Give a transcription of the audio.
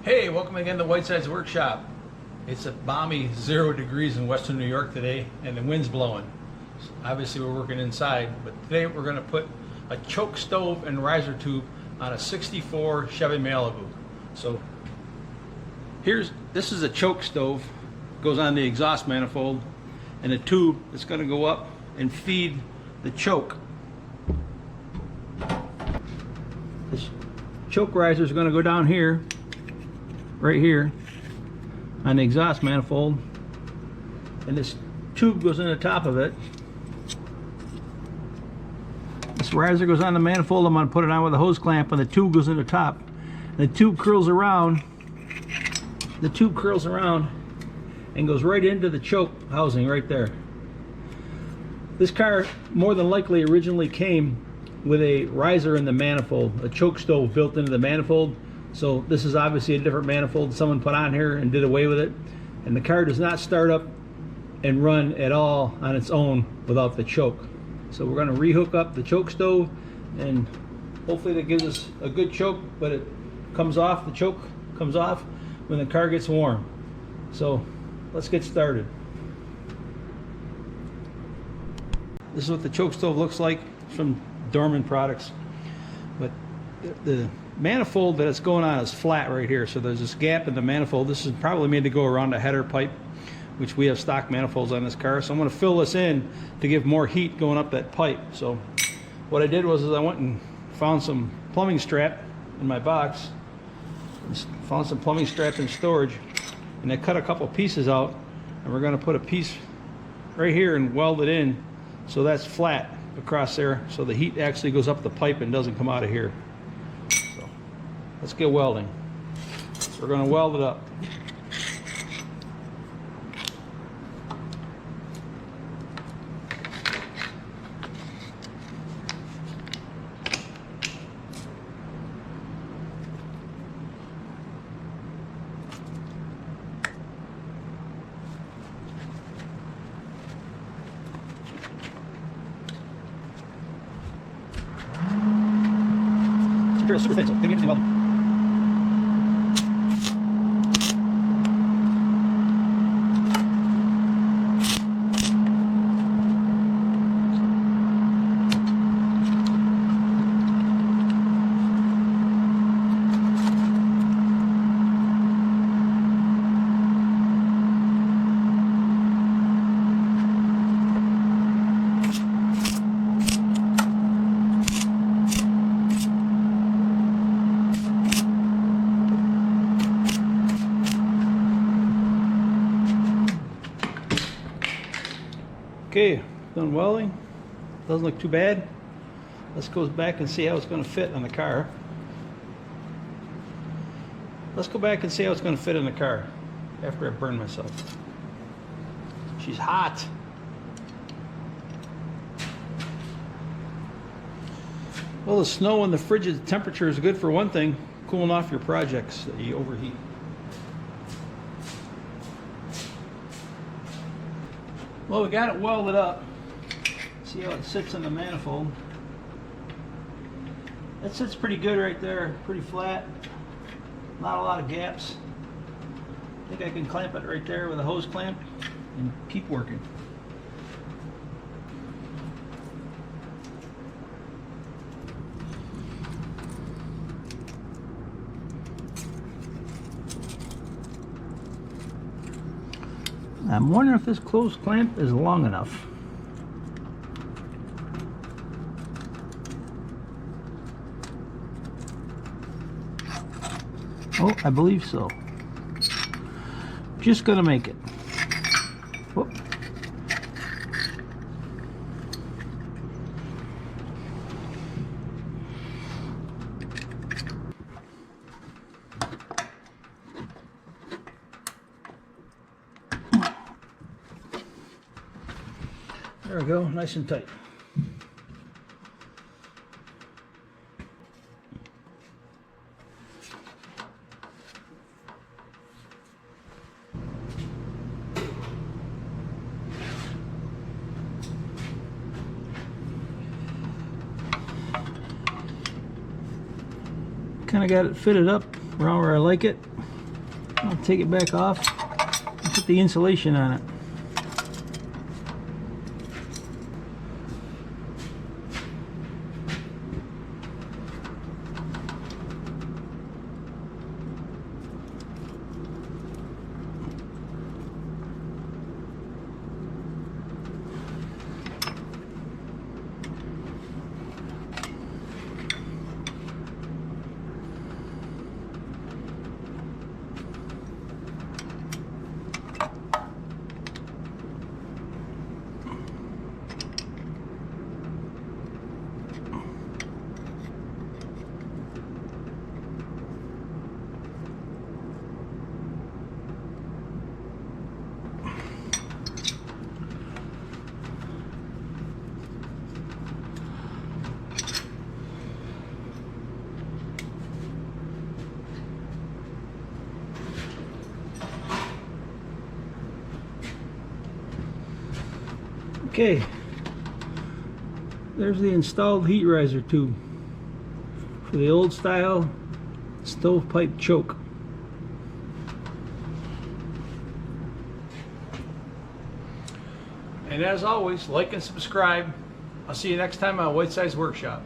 Hey, welcome again to Whiteside's Workshop. It's a balmy 0 degrees in western New York today, and the wind's blowing. Obviously we're working inside, but today we're going to put a choke stove and riser tube on a 64 Chevy Malibu. So this is a choke stove, goes on the exhaust manifold, and a tube that's going to go up and feed the choke. This choke riser is going to go down here, right here on the exhaust manifold, and this tube goes in the top of it. This riser goes on the manifold. I'm going to put it on with a hose clamp, and the tube goes in the top. And the tube curls around. The tube curls around and goes right into the choke housing right there. This car more than likely originally came with a riser in the manifold, a choke stove built into the manifold. So this is obviously a different manifold someone put on here and did away with it. And the car does not start up and run at all on its own without the choke. So we're going to rehook up the choke stove, and hopefully that gives us a good choke, but it comes off, the choke comes off when the car gets warm. So let's get started. This is what the choke stove looks like. It's from Dorman Products. But the manifold that it's going on is flat right here, so there's this gap in the manifold. This is probably made to go around the header pipe, which we have stock manifolds on this car. So I'm going to fill this in to give more heat going up that pipe. So what I did was I went and found some plumbing strap in my box. Found some plumbing strap in storage, and I cut a couple pieces out, and we're going to put a piece right here and weld it in so that's flat across there, so the heat actually goes up the pipe and doesn't come out of here. So let's get welding. So we're going to weld it up. Super thin, so give me anything welding. Okay, done welding. Doesn't look too bad. Let's go back and see how it's going to fit on the car. Let's go back and see how it's going to fit in the car after I burn myself. She's hot. Well, the snow and the frigid temperature is good for one thing, cooling off your projects that you overheat. Well, we got it welded up. See how it sits in the manifold. That sits pretty good right there, pretty flat. Not a lot of gaps. I think I can clamp it right there with a hose clamp and keep working. I'm wondering if this closed clamp is long enough. Oh, I believe so. Just gonna make it. Whoop. There we go, nice and tight. Kind of got it fitted up around where I like it. I'll take it back off and put the insulation on it. Okay, there's the installed heat riser tube for the old style stovepipe choke. And as always, like and subscribe. I'll see you next time on Whiteside's Workshop.